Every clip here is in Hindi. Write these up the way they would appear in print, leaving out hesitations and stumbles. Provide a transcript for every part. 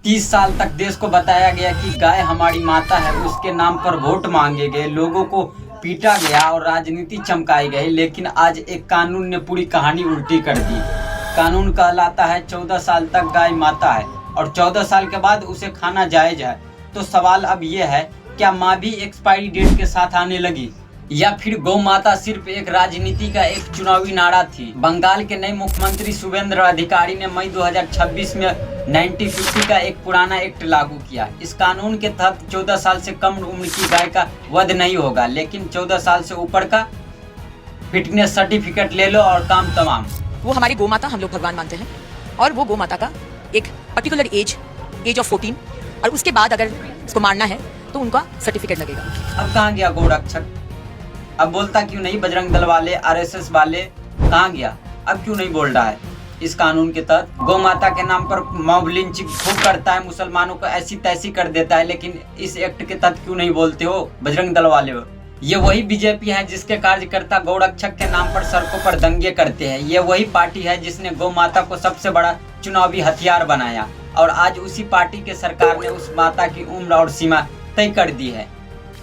30 साल तक देश को बताया गया कि गाय हमारी माता है, उसके नाम पर वोट मांगे गए, लोगों को पीटा गया और राजनीति चमकाई गई। लेकिन आज एक कानून ने पूरी कहानी उल्टी कर दी। कानून कहलाता है 14 साल तक गाय माता है और 14 साल के बाद उसे खाना जायज है। तो सवाल अब ये है, क्या माँ भी एक्सपायरी डेट के साथ आने लगी, या फिर गौ माता सिर्फ एक राजनीति का एक चुनावी नारा थी। बंगाल के नए मुख्यमंत्री शुभेंद्र अधिकारी ने मई 2026 में 1950 का एक पुराना एक्ट लागू किया। इस कानून के तहत 14 साल से कम उम्र की गाय का वध नहीं होगा, लेकिन 14 साल से ऊपर का फिटनेस सर्टिफिकेट ले लो और काम तमाम। वो हमारी गौ माता हम लोग भगवान मानते हैं और वो गौ माता का एक पर्टिकुलर एज ऑफ 14 और उसके बाद अगर उसको मारना है तो उनका सर्टिफिकेट लगेगा। अब कहाँ गया गौ रक्षक? अब बोलता क्यों नहीं? बजरंग दल वाले, आरएसएस वाले कहाँ गया? अब क्यों नहीं बोल रहा है? इस कानून के तहत गौ माता के नाम पर मॉब लिंचिंग खूब करता है, मुसलमानों को ऐसी तैसी कर देता है, लेकिन इस एक्ट के तहत क्यों नहीं बोलते हो बजरंग दल वाले? ये वही बीजेपी है जिसके कार्यकर्ता गौ रक्षक के नाम पर सड़कों पर दंगे करते हैं। ये वही पार्टी है जिसने गौ माता को सबसे बड़ा चुनावी हथियार बनाया और आज उसी पार्टी के सरकार ने उस माता की उम्र और सीमा तय कर दी है।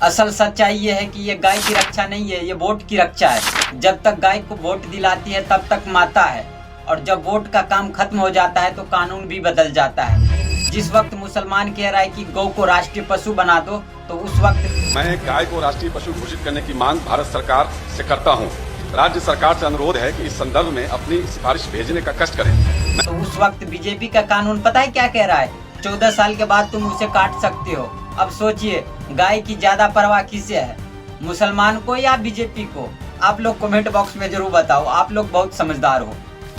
असल सच्चाई ये है कि ये गाय की रक्षा नहीं है, ये वोट की रक्षा है। जब तक गाय को वोट दिलाती है तब तक माता है, और जब वोट का काम खत्म हो जाता है तो कानून भी बदल जाता है। जिस वक्त मुसलमान कह रहा है कि गौ को राष्ट्रीय पशु बना दो, तो उस वक्त मैं गाय को राष्ट्रीय पशु घोषित करने की मांग भारत सरकार से करता हूं। राज्य सरकार से अनुरोध है कि इस संदर्भ में अपनी सिफारिश भेजने का कष्ट करें। तो उस वक्त बीजेपी का कानून पता है क्या कह रहा है? 14 साल के बाद तुम उसे काट सकते हो। अब सोचिए, गाय की ज्यादा परवाह किसे है, मुसलमान को या बीजेपी को? आप लोग कमेंट बॉक्स में जरूर बताओ, आप लोग बहुत समझदार हो।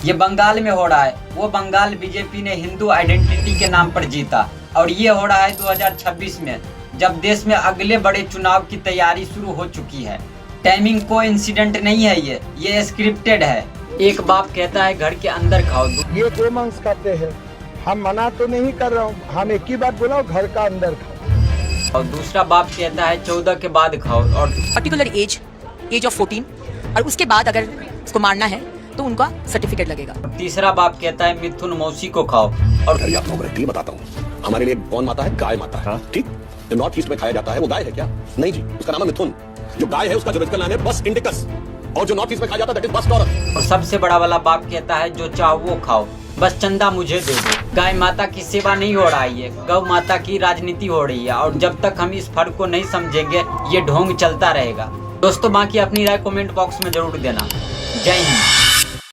ये बंगाल में हो रहा है, वो बंगाल बीजेपी ने हिंदू आइडेंटिटी के नाम पर जीता, और ये हो रहा है 2026 में, जब देश में अगले बड़े चुनाव की तैयारी शुरू हो चुकी है। टाइमिंग को इंसिडेंट नहीं है, ये स्क्रिप्टेड है। एक बाप कहता है घर के अंदर खाओ, ये गोमांस खाते हैं, हम मना तो नहीं कर रहा हूँ, हम एक ही बात बोला, घर का अंदर खाओ। और दूसरा बाप कहता है 14 के बाद खाओ, और पर्टिकुलर एज ऑफ 14 और उसके बाद अगर उसको मारना है तो उनका सर्टिफिकेट लगेगा। तीसरा बाप कहता है मिथुन मौसी को खाओ। और आप लोगों को बताता हूँ, हमारे लिए कौन माता है? गाय माता है। ठीक, जो नॉर्थ ईस्ट में खाया जाता है वो गाय है क्या? नहीं जी, उसका नाम है मिथुन। जो गाय है उसका जूलॉजिकल नाम है बस इंडिकस, और जो नॉर्थ ईस्ट में खाया जाता है दैट इज बस टॉरस। और सबसे बड़ा वाला बाप कहता है जो चाहो वो खाओ, बस चंदा मुझे दे दो। गाय माता की सेवा नहीं हो रहा है, गौ माता की राजनीति हो रही है, और जब तक हम इस फर्क को नहीं समझेंगे ये ढोंग चलता रहेगा। दोस्तों, बाकी अपनी राय कमेंट बॉक्स में जरूर देना। जय हिंद।